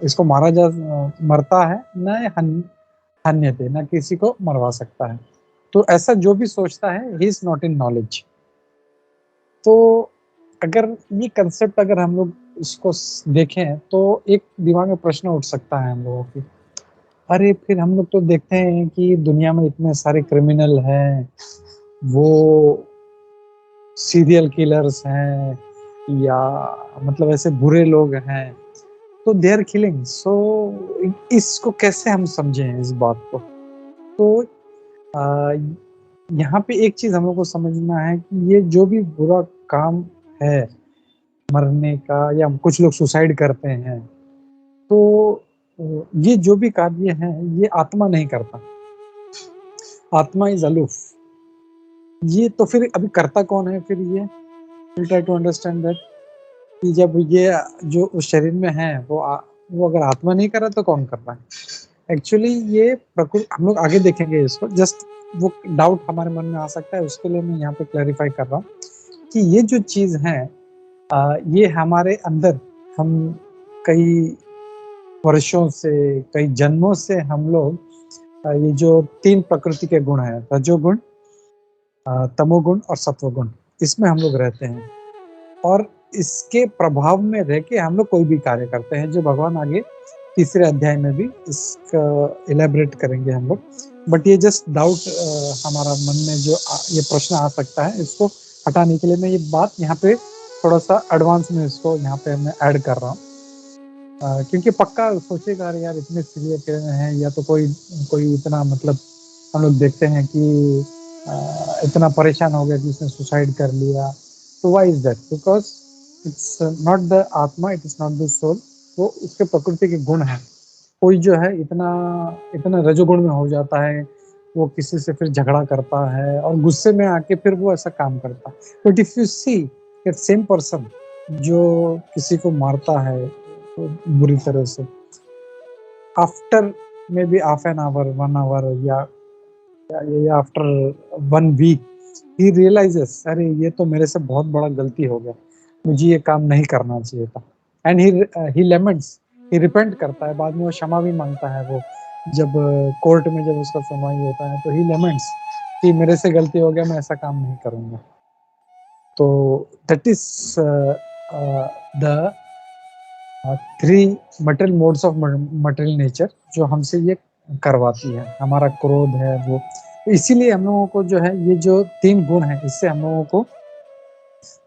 इसको मारा जा मरता है, न हन्यते ना किसी को मरवा सकता है। तो ऐसा जो भी सोचता है he is not in knowledge. तो अगर ये कंसेप्ट अगर हम लोग इसको देखें तो एक दिमाग में प्रश्न उठ सकता है हम लोगों की, अरे फिर हम लोग तो देखते हैं कि दुनिया में इतने सारे क्रिमिनल हैं, वो सीरियल किलर्स हैं या मतलब ऐसे बुरे लोग हैं, तो दे आर किलिंग। सो इसको कैसे हम समझें इस बात को? तो यहाँ पे एक चीज हम लोग को समझना है कि ये जो भी बुरा काम है मरने का, या कुछ लोग सुसाइड करते हैं, तो ये जो भी कार्य है ये आत्मा नहीं करता। आत्मा इज अलूफ। ये तो फिर अभी करता कौन है फिर ये? Will try to understand that कि जब ये जो उस शरीर में है वो अगर आत्मा नहीं कर रहा तो कौन कर रहा है? एक्चुअली ये प्रकृति, हम लोग आगे देखेंगे इसको, जस्ट वो डाउट हमारे मन में आ सकता है, उसके लिए मैं यहाँ पे क्लैरिफाई कर रहा हूँ कि ये जो चीज है ये हमारे अंदर, हम कई वर्षों से, कई जन्मों से हम लोग ये जो 3 प्रकृति के गुण हैं, रजोगुण, तमोगुण और सत्वगुण, इसमें हम लोग रहते हैं और इसके प्रभाव में रह के हम लोग कोई भी कार्य करते हैं, जो भगवान आगे तीसरे अध्याय में भी इसका इलेबरेट करेंगे हम लोग। बट ये जस्ट डाउट हमारा मन में जो ये प्रश्न आ सकता है, इसको हटाने के लिए मैं ये बात यहाँ पे थोड़ा सा एडवांस में इसको यहाँ पे मैं ऐड कर रहा हूँ, क्योंकि पक्का सोचेगा अरे यार इतने सीरियस हैं, या तो कोई इतना, मतलब हम लोग देखते हैं कि इतना परेशान हो गया कि उसने सुसाइड कर लिया। तो why is that? Because it's not the atma, it is not the soul, वो उसके प्रकृति के गुण हैं। कोई जो है इतना रजोगुण में हो जाता है, वो किसी से फिर झगड़ा करता है और गुस्से में आके फिर वो ऐसा काम करता है। But if you see that same person जो किसी को मारता है तो बुरी तरह से, after maybe half an hour, 1 hour या आफ्टर 1 वीक ही रियलाइजेस अरे ये तो मेरे से बहुत बड़ा गलती हो गया, मुझे ये काम नहीं करना चाहिए था। And he laments, he repent करता है, बाद में वो क्षमा भी मांगता है। वो जब कोर्ट में जब उसका सुनवाई होता है तो ही लेमेंट्स कि मेरे से गलती हो गया, मैं ऐसा काम नहीं करूंगा। तो that is the 3 material modes of material nature जो हमसे ये करवाती है। हमारा क्रोध है वो, इसीलिए हम लोगों को जो है ये जो 3 गुण है, इससे हम लोगों को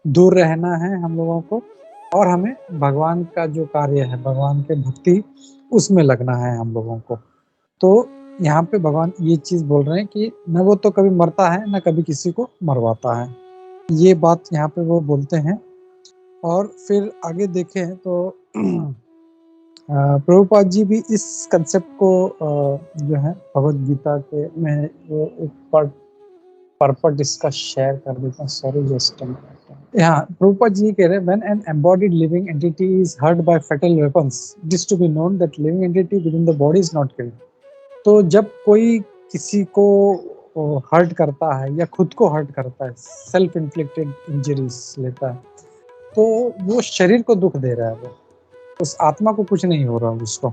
दूर रहना है हम लोगों को, और हमें भगवान का जो कार्य है, भगवान के भक्ति, उसमें लगना है हम लोगों को। तो यहाँ पे भगवान ये चीज बोल रहे हैं कि न वो तो कभी मरता है न कभी किसी को मरवाता है, ये बात यहाँ पे वो बोलते हैं। और फिर आगे देखें तो प्रभुपाद जी भी इस कंसेप्ट को जो है भगवद गीता के में वो एक पर्पट इसका शेयर कर देता हूँ। सॉरी, जस्ट यहाँ प्रभुपाद जी कह रहे हैं, when an embodied living entity is hurt by fatal weapons, it is to be known that living entity within the body is not killed. तो जब कोई किसी को हर्ट करता है या खुद को हर्ट करता है, सेल्फ इन्फ्लिक्टेड इंजरीज लेता है, तो वो शरीर को दुख दे रहा है, वो उस आत्मा को कुछ नहीं हो रहा उसको।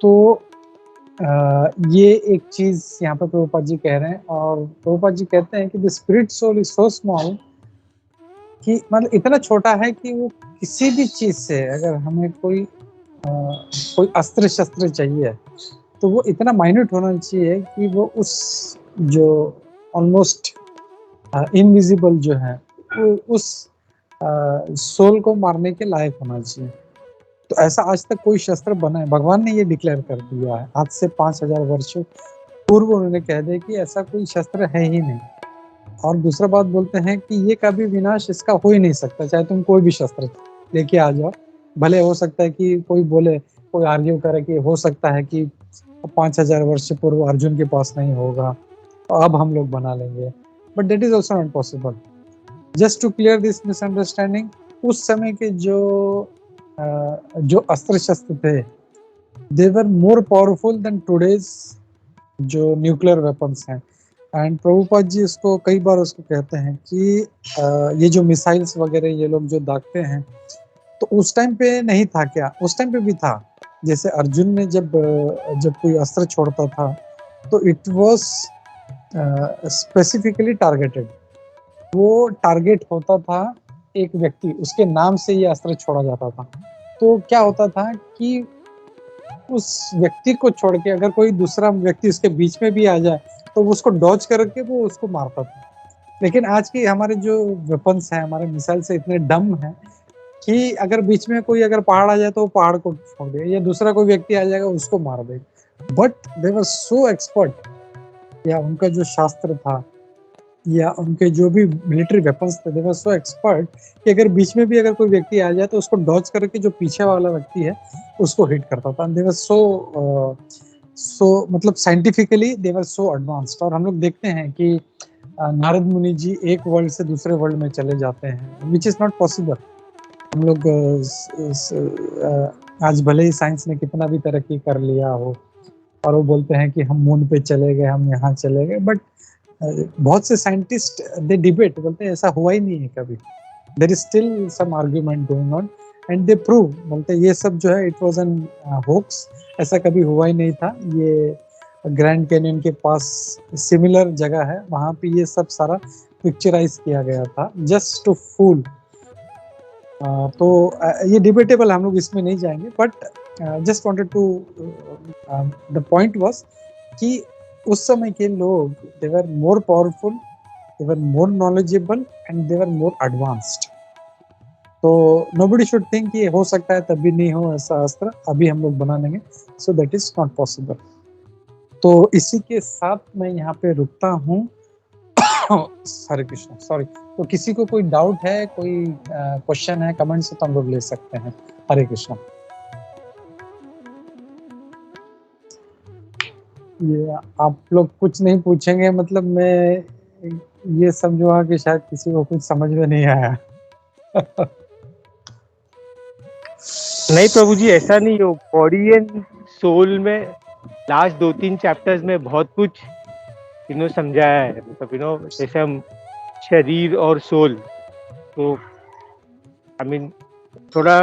तो ये एक चीज यहाँ पे प्रभुपाद जी कह रहे हैं। और प्रभुपाद जी कहते हैं कि the spirit soul is so small, कि मतलब इतना छोटा है कि वो किसी भी चीज से, अगर हमें कोई अस्त्र शस्त्र चाहिए तो वो इतना माइन्यूट होना चाहिए कि वो उस जो ऑलमोस्ट इनविजिबल जो है उस सोल को मारने के लायक होना चाहिए। तो ऐसा आज तक कोई शस्त्र बना है, भगवान ने ये डिक्लेयर कर दिया है आज से 5000 वर्ष पूर्व, उन्होंने कह दिया कि ऐसा कोई शस्त्र है ही नहीं। और दूसरा बात बोलते हैं कि ये कभी विनाश इसका हो ही नहीं सकता, चाहे तुम कोई भी शस्त्र लेके आ जाओ। भले हो सकता है कि कोई बोले, कोई आर्ग्यू करे कि हो सकता है कि 5000 वर्ष पूर्व अर्जुन के पास नहीं होगा, अब हम लोग बना लेंगे, but that is also not possible. Just to clear this misunderstanding, उस समय के जो अस्त्र शस्त्र थे, they were more powerful than today's जो न्यूक्लियर वेपन्स हैं। एंड प्रभुपाद जी इसको कई बार उसको कहते हैं कि ये जो मिसाइल्स वगैरह ये लोग जो दागते हैं, तो उस टाइम पे नहीं था क्या? उस टाइम पे भी था। जैसे अर्जुन ने जब कोई अस्त्र छोड़ता था तो इट वाज स्पेसिफिकली टारगेटेड, वो टारगेट होता था एक व्यक्ति, उसके नाम से ये अस्त्र छोड़ा जाता था। तो क्या होता था कि उस व्यक्ति को छोड़ के अगर कोई दूसरा व्यक्ति उसके बीच में भी आ जाए तो उसको डॉज करके वो उसको मारता था। लेकिन आज की हमारे जो वेपन्स हैं, हमारे मिसाइल से इतने डम हैं कि अगर बीच में कोई अगर पहाड़ आ जाए तो वो पहाड़ को छोड़ दे, या दूसरा कोई व्यक्ति आ जाएगा उसको मार देगा। But they were so expert, या उनका जो शास्त्र था या उनके जो भी मिलिट्री वेपन्स थे, दे वर सो एक्सपर्ट कि अगर बीच में भी अगर कोई व्यक्ति आ जाए तो उसको डॉज करके जो पीछे वाला व्यक्ति है उसको हिट करता था। दे वर सो सो मतलब साइंटिफिकली दे वर सो एडवांस्ड। और हम लोग देखते हैं कि नारद मुनि जी एक वर्ल्ड से दूसरे वर्ल्ड में चले जाते हैं, विच इज नॉट पॉसिबल। हम लोग आज भले ही साइंस ने कितना भी तरक्की कर लिया हो और वो बोलते हैं कि हम मून पे चले गए, हम यहाँ चले गए, बट बहुत से साइंटिस्ट दे डिबेट, बोलते हैं ऐसा हुआ ही नहीं है कभी। There is still some argument going on and they prove, बोलते हैं ये सब जो है इट वाज एन होक्स, ऐसा कभी हुआ ही नहीं था। ये ग्रैंड कैनियन के पास सिमिलर जगह है, वहाँ पे ये सब सारा पिक्चराइज किया गया था जस्ट टू फूल। तो ये डिबेटेबल, हम लोग इसमें नहीं जाएंगे, but just wanted to the point was कि उस समय के लोग they were more powerful, they were more knowledgeable and they were more advanced. तो नोबडी शुड थिंक कि हो सकता है तभी नहीं हो ऐसा अस्त्र, अभी हम लोग बना लेंगे, so that is not possible. तो इसी के साथ मैं यहाँ पे रुकता हूँ। हरे कृष्णा, सॉरी। तो किसी को कोई डाउट है, कोई क्वेश्चन है, कमेंट से तो हम लोग ले सकते हैं। हरे कृष्णा। ये आप लोग कुछ नहीं पूछेंगे, मतलब मैं ये समझूंगा कि शायद किसी को कुछ समझ में नहीं आया। नहीं प्रभु जी, ऐसा नहीं हो। बॉडी एंड सोल में लास्ट 2-3 चैप्टर्स में बहुत कुछ समझाया है। मतलब जैसे हम शरीर और सोल, तो आई मीन थोड़ा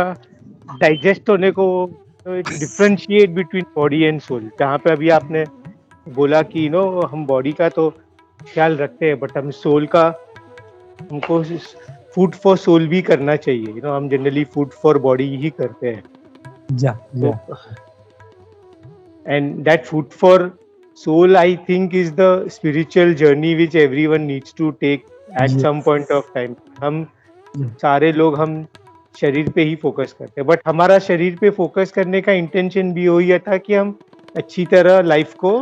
डाइजेस्ट होने को, differentiate between body and soul. जहाँ पे अभी आपने बोला कि हम बॉडी का तो ख्याल रखते हैं, बट हम सोल का, हमको फूड फॉर सोल भी करना चाहिए। हम जनरली फूड फॉर बॉडी ही करते हैं। And that food for soul, I think, is the spiritual journey which everyone needs to take at some point of time. हम सारे लोग हम शरीर पे ही फोकस करते हैं, बट हमारा शरीर पे फोकस करने का इंटेंशन भी वही था कि हम अच्छी तरह लाइफ को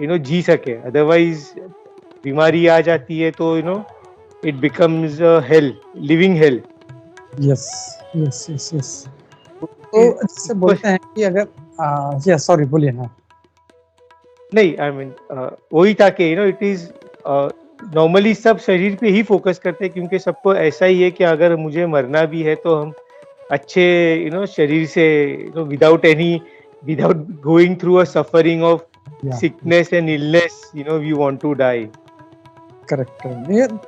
जी सके। अदरवाइज बीमारी आ जाती है तो it becomes hello, living hello. Yes yes yes yes. तो जैसे बोलते हैं कि अगर सॉरी बोलिए। हाँ नहीं, आई मीन वही था कि इट इज नॉर्मली सब शरीर पे ही फोकस करते हैं, क्योंकि सबको ऐसा ही है कि अगर मुझे मरना भी है तो हम अच्छे शरीर से without going through a suffering of sickness and illness, we want to die. Correct,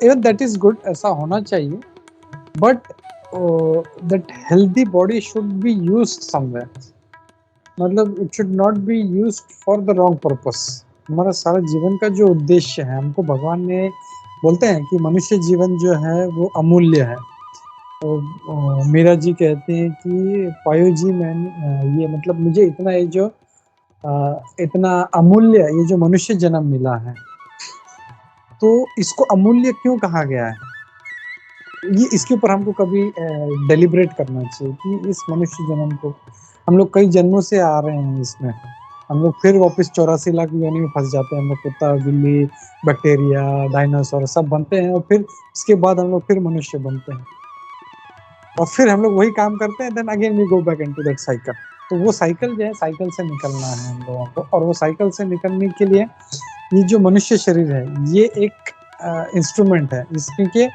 even that is good, ऐसा होना चाहिए, but that healthy body should be used somewhere. मतलब it should not be used for the wrong purpose. हमारा सारा जीवन का जो उद्देश्य है, हमको भगवान ने बोलते हैं कि मनुष्य जीवन जो है वो अमूल्य है। तो मीरा जी कहते हैं कि पायो जी मैंने ये मतलब मुझे इतना ये जो इतना अमूल्य ये जो मनुष्य जन्म मिला है, तो इसको अमूल्य क्यों कहा गया है, ये इसके ऊपर हमको कभी डेलिब्रेट करना चाहिए कि इस मनुष्य जन्म को हम लोग कई जन्मों से आ रहे हैं, इसमें हम लोग फिर वापस 84 लाख योनि में फंस जाते हैं। हम लोग कुत्ता, बिल्ली, बैक्टीरिया, डायनासोर सब बनते हैं, और फिर इसके बाद हम लोग फिर मनुष्य बनते हैं, और फिर हम लोग वही काम करते हैं, then again we go back into that cycle. तो वो साइकिल जो है, साइकिल से निकलना है हम लोगों को, और वो साइकिल से निकलने के लिए ये जो मनुष्य शरीर है ये एक इंस्ट्रूमेंट है, क्योंकि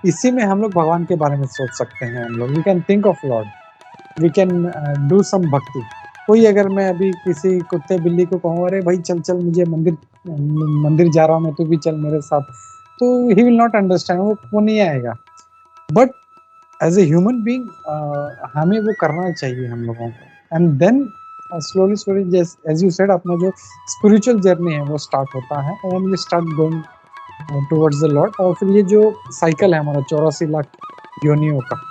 इसी में हम लोग भगवान के बारे में सोच सकते हैं। हम लोग we can think of lord, we can do some bhakti. कोई अगर मैं अभी किसी कुत्ते बिल्ली को कहूँ अरे भाई चल चल मुझे मंदिर जा रहा हूँ मैं, तू भी चल मेरे साथ, तो ही विल नॉट अंडरस्टैंड, वो नहीं आएगा। But as a human being हमें वो करना चाहिए हम लोगों को, and then slowly slowly as you said अपना जो स्पिरिचुअल जर्नी है वो स्टार्ट होता है, and we start going towards the lord. और फिर ये जो साइकिल है हमारा 84 लाख योनियों का,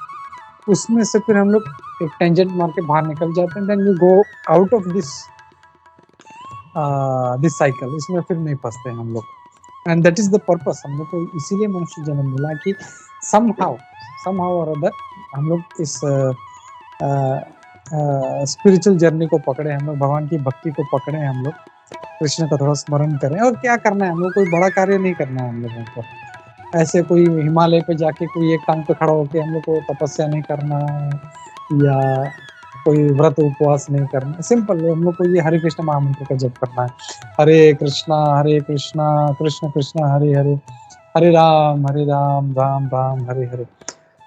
उसमें से फिर हम लोग एक टेंजेंट मार के बाहर निकल जाते हैं, then we go out of this cycle, इसमें फिर नहीं फंसते हैं हम लोग, and that is the purpose. हम लोग को इसीलिए मनुष्य जन्म मिला कि somehow और अदर हम लोग इस स्पिरिचुअल जर्नी को पकड़े, हम लोग भगवान की भक्ति को पकड़े, हम लोग कृष्ण का थोड़ा स्मरण करें। और क्या करना है हम लोग, कोई बड़ा कार्य नहीं करना है हम लोगों को, ऐसे कोई हिमालय पे जाके कोई एक टांग पे खड़ा होके हम लोग को तपस्या नहीं करना है, या कोई व्रत उपवास नहीं करना, सिंपल हम लोग को ये हरे कृष्ण महामंत्र का जप करना है। हरे कृष्णा कृष्ण कृष्ण हरे हरे, हरे राम राम राम हरे हरे।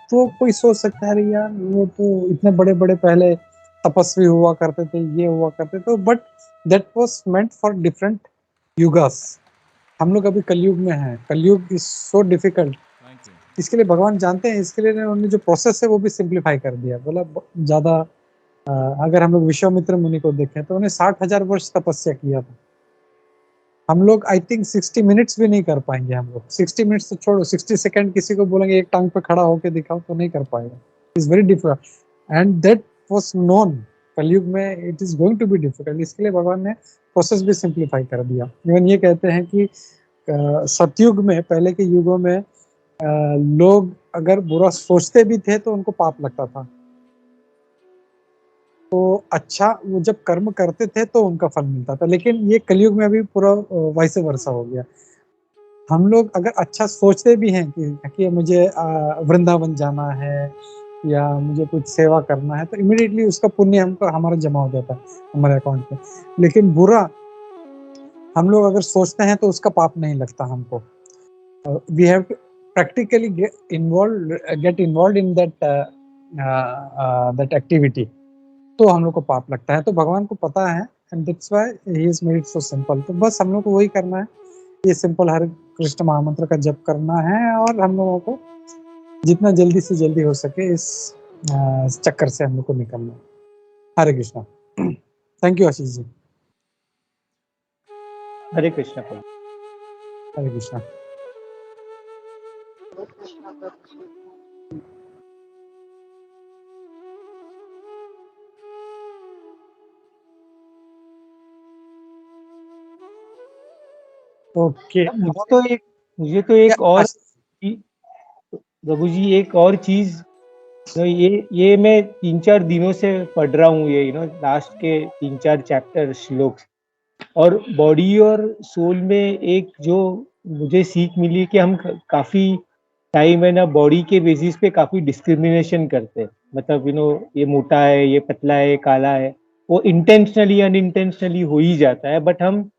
तो कोई सोच सकता है अरे यार वो तो इतने बड़े बड़े पहले तपस्वी हुआ करते थे, ये हुआ करते थे, but that was meant for different yugas. हम लोग अभी कलयुग में हैं, कलयुग इज सो डिफिकल्ट। इसके लिए भगवान जानते हैं, इसके लिए उन्होंने जो प्रोसेस है वो भी सिंप्लीफाई कर दिया। बोला ज्यादा अगर हम लोग विश्वामित्र मुनि को देखें तो उन्हें 60,000 वर्ष तपस्या किया था। हम लोग आई थिंक 60 मिनट्स भी नहीं कर पाएंगे। हम लोग 60 मिनट्स तो छोड़ो, 60 सेकंड किसी को बोलेंगे एक टांग पे खड़ा होकर दिखाओ तो नहीं कर पाएगा। Is very difficult and that was known. Kalyug में it is going to be difficult, इसके लिए भगवान ने प्रोसेस भी सिंप्लीफाई कर दिया। इवन ये कहते हैं कि सतयुग में, पहले के युगों में लोग अगर बुरा सोचते भी थे तो उनको पाप लगता था, तो अच्छा वो जब कर्म करते थे तो उनका फल मिलता था। लेकिन ये कलयुग में अभी पूरा वैसे वर्षा हो गया। हम लोग अगर अच्छा सोचते भी हैं कि मुझे वृंदावन जाना है या मुझे कुछ सेवा करना है, तो इमीडिएटली उसका पुण्य हमको हमारा जमा हो जाता है हमारे अकाउंट में। लेकिन बुरा हम लोग अगर सोचते हैं तो उसका पाप नहीं लगता हमको। We have to practically get involved in that activity, तो हम लोग को पाप लगता है। तो भगवान को पता है and that's why he is made it so simple. तो बस हम लोग को वही करना है, ये सिंपल हरे कृष्ण महामंत्र का जप करना है और हम लोगों को जितना जल्दी से जल्दी हो सके इस चक्कर से हम लोग को निकलना है। Hare Krishna. Thank you Ashish ji. Hare Krishna Prabhu. Hare Krishna. Okay मुझे तो एक और प्रभु जी, एक और चीज, ये मैं 3-4 दिनों से पढ़ रहा हूँ, ये लास्ट के 3-4 चैप्टर श्लोक, और बॉडी और सोल में एक जो मुझे सीख मिली कि हम काफी टाइम है ना बॉडी के बेसिस पे काफी डिस्क्रिमिनेशन करते हैं। मतलब ये मोटा है, ये पतला है, काला है, वो इंटेंशनली अनइंटेंशनली हो ही जाता है। बट हम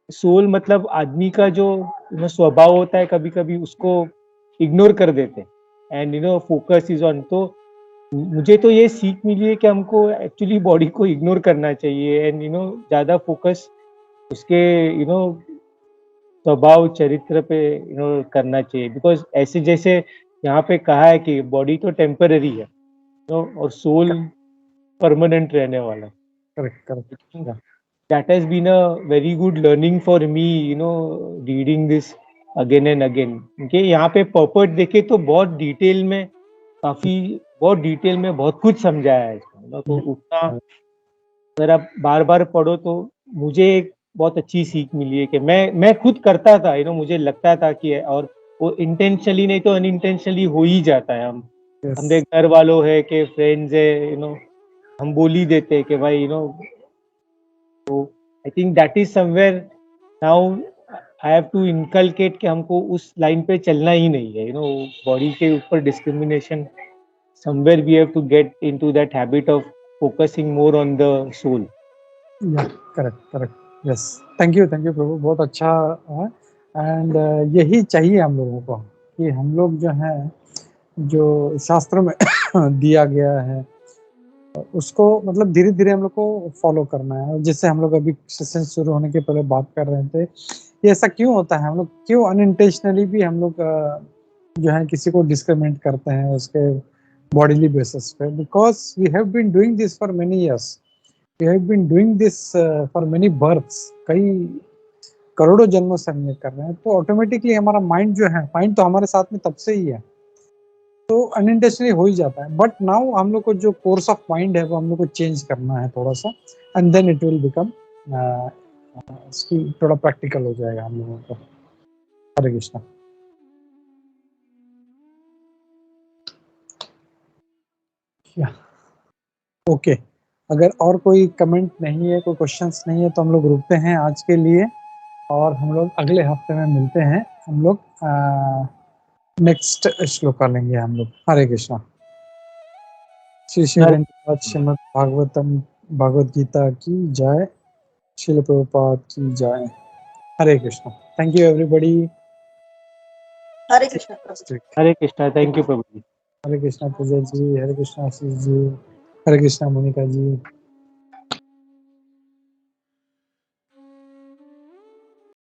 सोल मतलब आदमी का जो स्वभाव होता है, कभी कभी उसको इग्नोर कर देते हैं एंड फोकस इज ऑन। तो मुझे तो ये सीख मिली है कि हमको एक्चुअली बॉडी को इग्नोर करना चाहिए एंड ज्यादा फोकस उसके स्वभाव चरित्र पे करना चाहिए। बिकॉज ऐसे जैसे यहाँ पे कहा है कि बॉडी तो टेम्पररी है और सोल परमानेंट रहने वाला। Correct correct. That has been a very good learning for me, reading this again and again. क्योंकि यहाँ पे पर्पट देखे तो बहुत डिटेल में बहुत कुछ समझाया है इसमें। तो उतना अगर आप बार बार पढ़ो तो मुझे एक बहुत अच्छी सीख मिली है कि मैं खुद करता था, मुझे लगता था कि, और वो इंटेंशनली नहीं तो अनइंटेंशनली हो ही जाता है। हमारे घर वालों है कि फ्रेंड्स है, हम बोल ही देते हैं कि भाई तो I think that is somewhere now I have to inculcate कि हमको उस लाइन पे चलना ही नहीं है। बॉडी के ऊपर discrimination, somewhere we have to get into that habit of focusing more on the soul. Correct correct. Yes, thank you Prabhu, बहुत अच्छा है। एंड यही चाहिए हम लोगों को कि हम लोग जो है जो शास्त्रों में दिया गया है उसको मतलब धीरे धीरे हम लोग को फॉलो करना है। जैसे हम लोग अभी सेशन शुरू होने के पहले बात कर रहे थे, ये ऐसा क्यों होता है, हम लोग क्यों अनइंटेंशनली भी हम लोग जो है किसी को डिस्क्रिमिनेट करते हैं उसके बॉडीली बेसिस पे। Because we have been doing this for many years, we have been doing this for many births, कई करोड़ों जन्मों से हम ये कर रहे हैं। तो ऑटोमेटिकली हमारा माइंड जो है, माइंड तो हमारे साथ में तब से ही है, तो अनइंटेंशनली हो ही जाता है। बट नाउ हम लोग को जो कोर्स ऑफ माइंड है वो हम लोग को चेंज करना है थोड़ा सा, and then it will become थोड़ा प्रैक्टिकल हो जाएगा हम लोगों को। हरे कृष्णा। ओके, अगर और कोई कमेंट नहीं है, कोई क्वेश्चंस नहीं है, तो हम लोग रुकते हैं आज के लिए और हम लोग अगले हफ्ते में मिलते हैं। हम लोग नेक्स्ट श्लोका लेंगे हम लोग। हरे कृष्णा। श्री श्री ग्रंथपाद श्रीमद् भागवतम भगवद गीता की जय। श्रील प्रभुपाद की जय। Hare Krishna. Thank you everybody. Hare Krishna Prabhu. Hare Krishna. Thank you Prabhu ji. Hare Krishna Puja ji, Hare Krishna Ashish ji, Hare Krishna Monica ji.